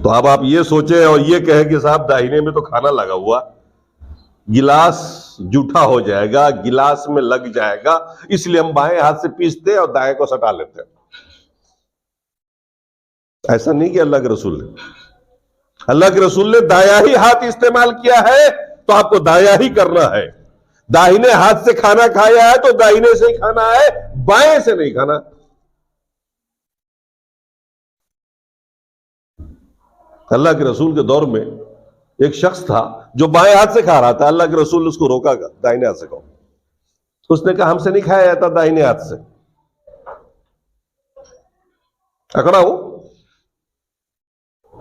تو اب آپ یہ سوچیں اور یہ کہیں کہ صاحب داہنے میں تو کھانا لگا ہوا، گلاس جھوٹا ہو جائے گا، گلاس میں لگ جائے گا، اس لیے ہم بائیں ہاتھ سے پیستے اور دائیں کو سٹا لیتے ہیں۔ ایسا نہیں کہ اللہ کے رسول نے، اللہ کے رسول نے دایاں ہی ہاتھ استعمال کیا ہے تو آپ کو دایاں ہی کرنا ہے۔ داہنے ہاتھ سے کھانا کھایا ہے تو داہنے سے ہی کھانا ہے، بائیں سے نہیں کھانا۔ اللہ کے رسول کے دور میں ایک شخص تھا جو بائیں ہاتھ سے کھا رہا تھا، اللہ کے رسول نے اس کو روکا گا داہنے ہاتھ سے کھاؤ۔ اس نے کہا ہم سے نہیں کھایا جاتا داہنے ہاتھ سے، اکڑا ہو۔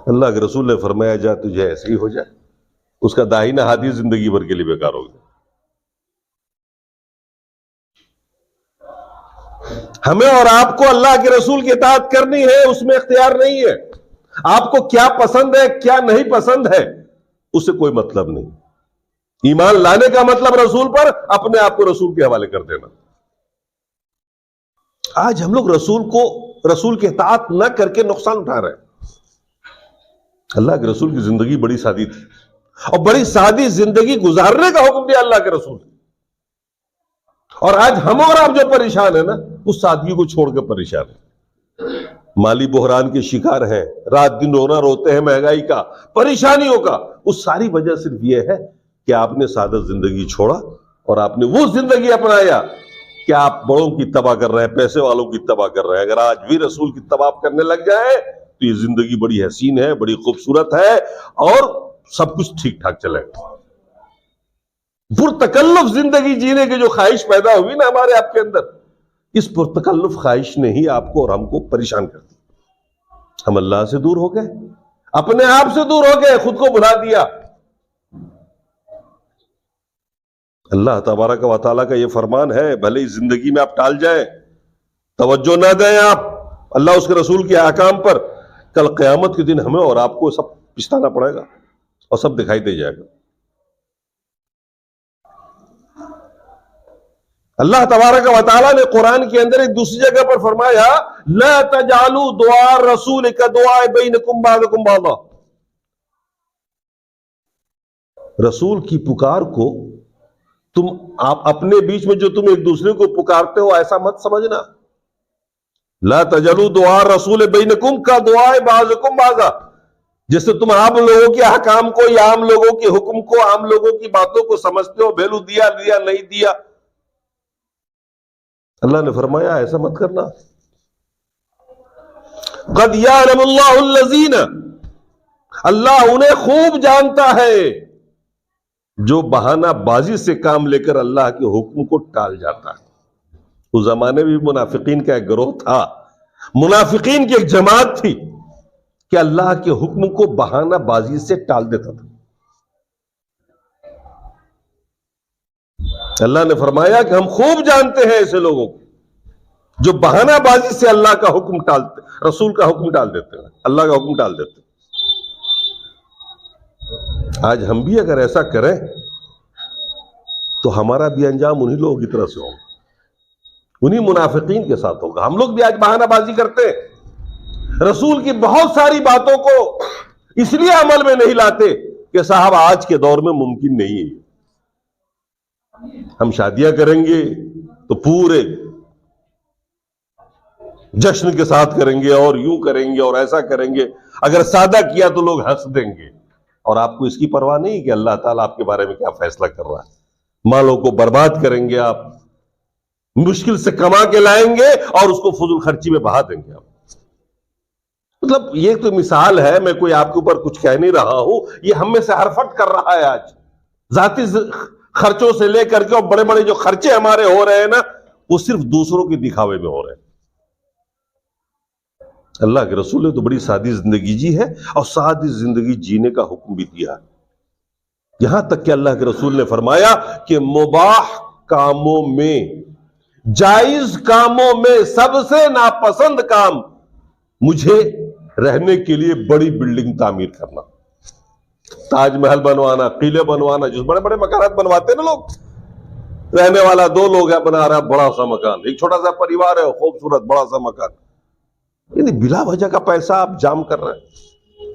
اللہ کے رسول نے فرمایا جا تجھے ایسے ہی ہو جائے، اس کا داہنا ہاتھ ہی زندگی بھر کے لیے بیکار ہو گیا۔ ہمیں اور آپ کو اللہ کے رسول کی اطاعت کرنی ہے، اس میں اختیار نہیں ہے۔ آپ کو کیا پسند ہے کیا نہیں پسند ہے اس سے کوئی مطلب نہیں۔ ایمان لانے کا مطلب رسول پر اپنے آپ کو رسول کے حوالے کر دینا۔ آج ہم لوگ رسول کی اطاعت نہ کر کے نقصان اٹھا رہے ہیں۔ اللہ کے رسول کی زندگی بڑی سادی تھی اور بڑی سادی زندگی گزارنے کا حکم دیا اللہ کے رسول نے۔ اور آج ہم اور آپ جو پریشان ہیں نا، اس سادگی کو چھوڑ کے پریشان ہیں، مالی بحران کے شکار ہیں، رات دن رونا روتے ہیں مہنگائی کا، پریشانیوں کا۔ اس ساری وجہ صرف یہ ہے کہ آپ نے سادہ زندگی چھوڑا اور آپ نے وہ زندگی اپنایا کہ آپ بڑوں کی تباہ کر رہے ہیں، پیسے والوں کی تباہ کر رہے ہیں۔ اگر آج بھی رسول کی تباہ کرنے لگ جائے تو یہ زندگی بڑی حسین ہے، بڑی خوبصورت ہے اور سب کچھ ٹھیک ٹھاک چلے گا۔ پرتکلف زندگی جینے کی جو خواہش پیدا ہوئی نا ہمارے آپ کے اندر، اس پرتکلف خواہش نے ہی آپ کو اور ہم کو پریشان کر دیا۔ ہم اللہ سے دور ہو گئے، اپنے آپ سے دور ہو گئے، خود کو بھلا دیا۔ اللہ تبارک و تعالیٰ کا یہ فرمان ہے، بھلے اس زندگی میں آپ ٹال جائیں، توجہ نہ دیں آپ اللہ اس کے رسول کے احکام پر، کل قیامت کے دن ہمیں اور آپ کو سب پچھتانا پڑے گا اور سب دکھائی دے جائے گا۔ اللہ تبارک و تعالیٰ نے قرآن کے اندر ایک دوسری جگہ پر فرمایا لا تجعلوا دعاء الرسول كدعاء بینکم بعضکم بعضا، رسول کی پکار کو تم آپ اپنے بیچ میں جو تم ایک دوسرے کو پکارتے ہو ایسا مت سمجھنا۔ لا تجعلوا دعاء الرسول بینکم كدعاء بعضکم بعضا، جیسے تم عام لوگوں کے احکام کو یا عام لوگوں کے حکم کو، عام لوگوں کی باتوں کو سمجھتے ہو، ویلو دیا نہیں دیا۔ اللہ نے فرمایا ایسا مت کرنا۔ قد یعلم اللہ الذین، اللہ انہیں خوب جانتا ہے جو بہانہ بازی سے کام لے کر اللہ کے حکم کو ٹال جاتا ہے۔ اس زمانے میں بھی منافقین کا ایک گروہ تھا، منافقین کی ایک جماعت تھی کہ اللہ کے حکم کو بہانہ بازی سے ٹال دیتا تھا۔ اللہ نے فرمایا کہ ہم خوب جانتے ہیں ایسے لوگوں کو جو بہانہ بازی سے اللہ کا حکم ٹالتے، رسول کا حکم ٹال دیتے ہیں، اللہ کا حکم ٹال دیتے ہیں۔ آج ہم بھی اگر ایسا کریں تو ہمارا بھی انجام انہی لوگوں کی طرح سے ہوگا، انہی منافقین کے ساتھ ہوگا۔ ہم لوگ بھی آج بہانہ بازی کرتے ہیں، رسول کی بہت ساری باتوں کو اس لیے عمل میں نہیں لاتے کہ صاحب آج کے دور میں ممکن نہیں ہے۔ ہم شادیاں کریں گے تو پورے جشن کے ساتھ کریں گے اور یوں کریں گے اور ایسا کریں گے، اگر سادہ کیا تو لوگ ہنس دیں گے، اور آپ کو اس کی پرواہ نہیں کہ اللہ تعالیٰ آپ کے بارے میں کیا فیصلہ کر رہا ہے۔ مالوں کو برباد کریں گے، آپ مشکل سے کما کے لائیں گے اور اس کو فضول خرچی میں بہا دیں گے آپ۔ مطلب یہ تو مثال ہے، میں کوئی آپ کے اوپر کچھ کہہ نہیں رہا ہوں، یہ ہم میں سے ہر فرد کر رہا ہے آج، ذاتی خرچوں سے لے کر کے، اور بڑے بڑے جو خرچے ہمارے ہو رہے ہیں نا وہ صرف دوسروں کے دکھاوے میں ہو رہے ہیں۔ اللہ کے رسول نے تو بڑی سادی زندگی جی ہے اور سادی زندگی جینے کا حکم بھی دیا، یہاں تک کہ اللہ کے رسول نے فرمایا کہ مباح کاموں میں، جائز کاموں میں سب سے ناپسند کام مجھے رہنے کے لیے بڑی بلڈنگ تعمیر کرنا، تاج محل بنوانا، قلعے بنوانا، جو بڑے بڑے مکانات بنواتے ہیں نا لوگ، رہنے والا 2 لوگ ہے، بنا رہا بڑا سا مکان، ایک چھوٹا سا پریوار ہے خوبصورت بڑا سا مکان، یعنی بلا وجہ کا پیسہ آپ جام کر رہے ہیں۔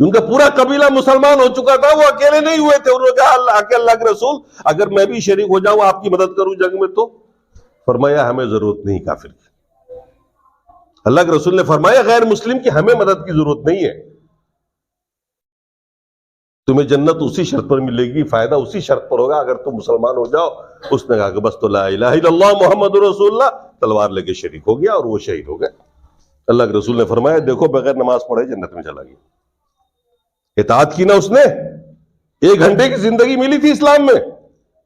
ان کا پورا قبیلہ مسلمان ہو چکا تھا، وہ اکیلے نہیں ہوئے تھے. انہوں نے کہا کہ اللہ کے رسول اگر میں بھی شریک ہو جاؤں آپ کی مدد کروں جنگ میں تو؟ فرمایا ہمیں ضرورت نہیں کافر کی. اللہ کے رسول نے فرمایا غیر مسلم کی ہمیں مدد کی ضرورت نہیں ہے، تمہیں جنت اسی شرط پر ملے گی، فائدہ اسی شرط پر ہوگا اگر تم مسلمان ہو جاؤ. اس نے کہا کہ بس تو لا الہ الا اللہ محمد رسول اللہ، تلوار لے کے شریک ہو گیا اور وہ شہید ہو گئے. اللہ کے رسول نے فرمایا دیکھو بغیر نماز پڑھے جنت میں چلا گیا. اطاعت کی نا اس نے، 1 گھنٹے کی زندگی ملی تھی اسلام میں،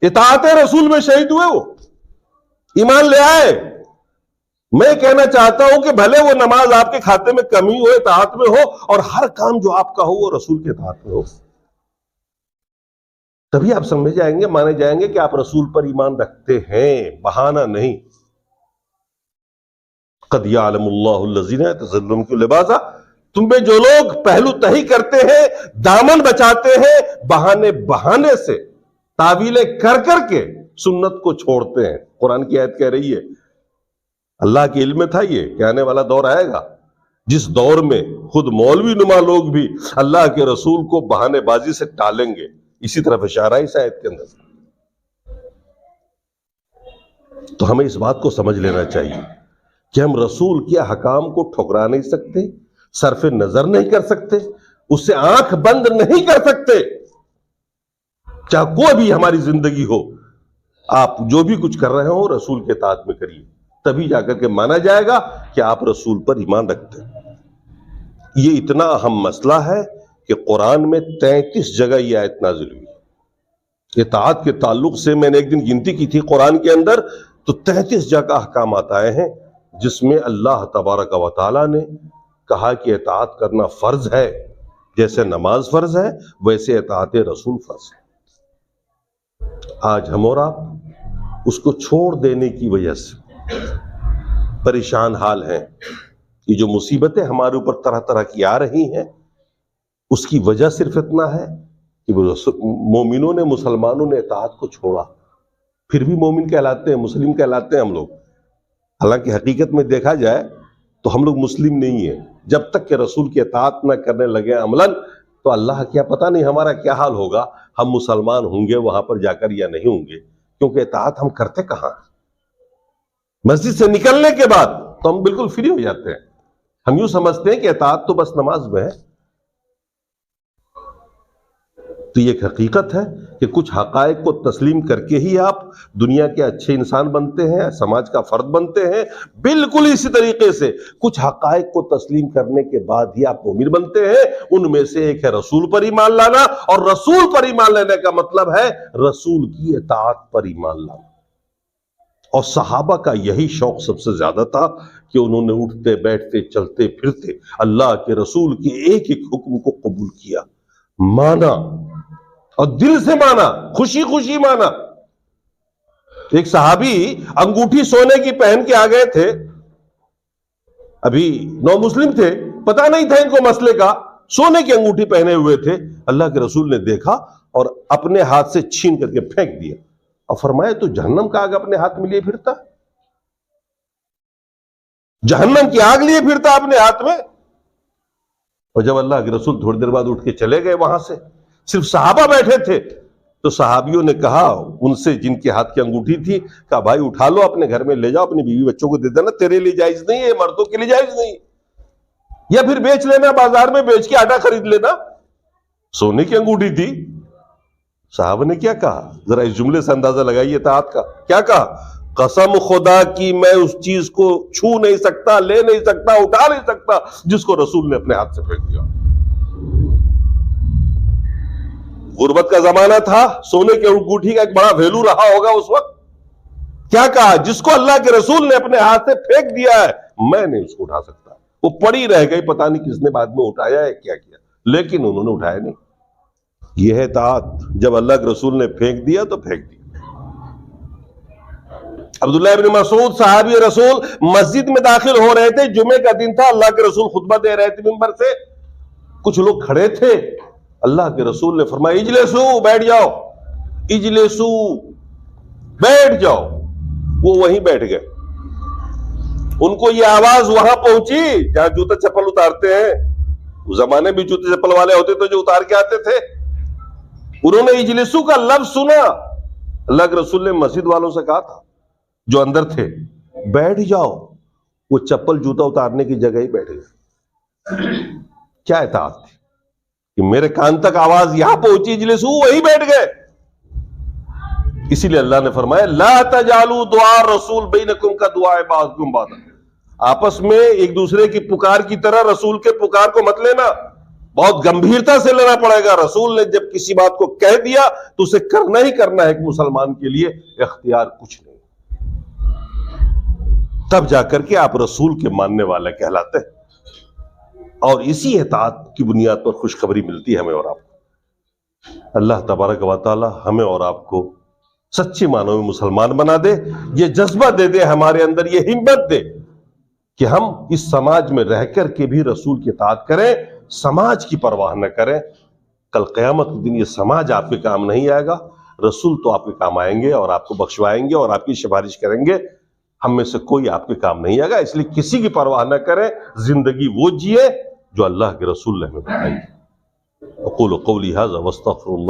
اطاعت رسول میں شہید ہوئے، وہ ایمان لے آئے. میں کہنا چاہتا ہوں کہ بھلے وہ نماز آپ کے کھاتے میں کمی ہو، اطاعت میں ہو، اور ہر کام جو آپ کا ہو وہ رسول کے اطاعت میں ہو، تبھی آپ سمجھ جائیں گے، مانے جائیں گے کہ آپ رسول پر ایمان رکھتے ہیں، بہانہ نہیں. قد یعلم اللہ الذین یتظلمون کی لباسا، تم میں جو لوگ پہلو تہی کرتے ہیں، دامن بچاتے ہیں، بہانے سے تعویلیں کر کے سنت کو چھوڑتے ہیں. قرآن کی آیت کہہ رہی ہے، اللہ کے علم میں تھا یہ کہ آنے والا دور آئے گا جس دور میں خود مولوی نما لوگ بھی اللہ کے رسول کو بہانے بازی سے ٹالیں گے. اسی طرف اشارہ اس آیت کے اندر. تو ہمیں اس بات کو سمجھ لینا چاہیے کہ ہم رسول کے احکام کو ٹھکرا نہیں سکتے، صرف نظر نہیں کر سکتے، اس سے آنکھ بند نہیں کر سکتے. چاہے کوئی بھی ہماری زندگی ہو، آپ جو بھی کچھ کر رہے ہو رسول کے اطاعت میں کریے، تبھی جا کر کے مانا جائے گا کہ آپ رسول پر ایمان رکھتے ہیں. یہ اتنا اہم مسئلہ ہے کہ قرآن میں 33 جگہ یہ آیت نازل ہوئی. اطاعت کے تعلق سے میں نے ایک دن گنتی کی تھی قرآن کے اندر، تو 33 جگہ احکامات آئے ہیں جس میں اللہ تبارک و تعالیٰ نے کہا کہ اطاعت کرنا فرض ہے. جیسے نماز فرض ہے ویسے اطاعت رسول فرض ہے. آج ہم اور آپ اس کو چھوڑ دینے کی وجہ سے پریشان حال ہیں. یہ جو مصیبتیں ہمارے اوپر طرح طرح کی آ رہی ہیں، اس کی وجہ صرف اتنا ہے کہ مومنوں نے، مسلمانوں نے اطاعت کو چھوڑا. پھر بھی مومن کہلاتے ہیں، مسلم کہلاتے ہیں ہم لوگ. حالانکہ حقیقت میں دیکھا جائے تو ہم لوگ مسلم نہیں ہیں. جب تک کہ رسول کی اطاعت نہ کرنے لگے عملاً، تو اللہ کیا پتہ نہیں ہمارا کیا حال ہوگا. ہم مسلمان ہوں گے وہاں پر جا کر یا نہیں ہوں گے، کیونکہ اطاعت ہم کرتے کہاں. مسجد سے نکلنے کے بعد تو ہم بالکل فری ہو جاتے ہیں. ہم یوں سمجھتے ہیں کہ اطاعت تو بس نماز میں ہے. تو یہ ایک حقیقت ہے کہ کچھ حقائق کو تسلیم کر کے ہی آپ دنیا کے اچھے انسان بنتے ہیں، سماج کا فرد بنتے ہیں. بالکل اسی طریقے سے کچھ حقائق کو تسلیم کرنے کے بعد ہی آپ مومن بنتے ہیں. ان میں سے ایک ہے رسول پر ایمان لانا، اور رسول پر ایمان لینے کا مطلب ہے رسول کی اطاعت پر ایمان لانا. اور صحابہ کا یہی شوق سب سے زیادہ تھا کہ انہوں نے اٹھتے بیٹھتے چلتے پھرتے اللہ کے رسول کے ایک ایک حکم کو قبول کیا، مانا، اور دل سے مانا، خوشی خوشی مانا. ایک صحابی انگوٹھی سونے کی پہن کے آ گئے تھے، ابھی نو مسلم تھے، پتہ نہیں تھا ان کو مسئلے کا، سونے کی انگوٹھی پہنے ہوئے تھے. اللہ کے رسول نے دیکھا اور اپنے ہاتھ سے چھین کر کے پھینک دیا اور فرمایا تو جہنم کا آگ اپنے ہاتھ میں لیے پھرتا، جہنم کی آگ لیے پھرتا اپنے ہاتھ میں. اور جب اللہ کے رسول تھوڑی دیر بعد اٹھ کے چلے گئے وہاں سے، صرف صحابہ بیٹھے تھے، تو صحابیوں نے کہا ان سے جن کے ہاتھ کی انگوٹھی تھی، کہا بھائی اٹھا لو اپنے گھر میں لے جاؤ، اپنی بیوی بچوں کو دے دینا، تیرے لیے جائز نہیں ہے، مردوں کے لیے جائز نہیں، یا پھر بیچ لینا، بازار میں بیچ کے آٹا خرید لینا. سونے کی انگوٹھی تھی. صحابہ نے کیا کہا؟ ذرا اس جملے سے اندازہ لگائیے اطاعت کا. کیا کہا؟ قسم خدا کی میں اس چیز کو چھو نہیں سکتا، لے نہیں سکتا، اٹھا نہیں سکتا جس کو رسول نے اپنے ہاتھ سے پھینک دیا. غربت کا زمانہ تھا، سونے کی انگوٹھی کا ایک بڑا ویلو رہا ہوگا اس وقت. کیا کہا؟ جس کو اللہ کے رسول نے اپنے ہاتھ سے پھینک دیا ہے میں نہیں اس کو اٹھا سکتا. وہ پڑی رہ گئی، پتہ نہیں کس نے بعد میں اٹھایا ہے کیا کیا، لیکن انہوں نے اٹھایا نہیں. یہ ہے اطاعت. جب اللہ کے رسول نے پھینک دیا تو پھینک دیا. عبداللہ ابن مسعود صحابی رسول مسجد میں داخل ہو رہے تھے، جمعے کا دن تھا، اللہ کے رسول خطبہ دے رہے تھے منبر سے. کچھ لوگ کھڑے تھے، اللہ کے رسول نے فرمایا اجلسو، بیٹھ جاؤ، اجلسو، بیٹھ جاؤ. وہ وہیں بیٹھ گئے. ان کو یہ آواز وہاں پہنچی جہاں جوتا چپل اتارتے ہیں، اس زمانے بھی جوتے چپل والے ہوتے تھے جو اتار کے آتے تھے. انہوں نے اجلسو کا لفظ سنا. اللہ کے رسول نے مسجد والوں سے کہا تھا جو اندر تھے, بیٹھ جاؤ. وہ چپل جوتا اتارنے کی جگہ ہی بیٹھ گئے. کیا اطاعت تھی کہ میرے کان تک آواز یہاں پہنچی, اجلسو, وہی بیٹھ گئے. اسی لیے اللہ نے فرمایا لا تجعلوا دعاء الرسول بینکم کدعاء بعضکم بعضا. آپس میں ایک دوسرے کی پکار کی طرح رسول کے پکار کو مت لینا, بہت گمبھیرتا سے لینا پڑے گا. رسول نے جب کسی بات کو کہہ دیا تو اسے کرنا ہی کرنا ہے. ایک مسلمان کے لیے اختیار کچھ نہیں, تب جا کر کے آپ رسول کے ماننے والے کہلاتے ہیں. اور اسی اطاعت کی بنیاد پر خوشخبری ملتی ہے ہمیں اور آپ کو. اللہ تبارک و تعالی ہمیں اور آپ کو سچے معنوں میں مسلمان بنا دے, یہ جذبہ دے دے ہمارے اندر, یہ ہمت دے کہ ہم اس سماج میں رہ کر کے بھی رسول کی اطاعت کریں, سماج کی پرواہ نہ کریں. کل قیامت کے دن یہ سماج آپ کے کام نہیں آئے گا, رسول تو آپ کے کام آئیں گے اور آپ کو بخشوائیں گے اور آپ کی سفارش کریں گے. ہم میں سے کوئی آپ کے کام نہیں آئے گا. اس لیے کسی کی پرواہ نہ کریں, زندگی وہ جیے جو اللہ کے رسول نے ہمیں بتائی. اقول قولی ھذا واستغفر اللہ.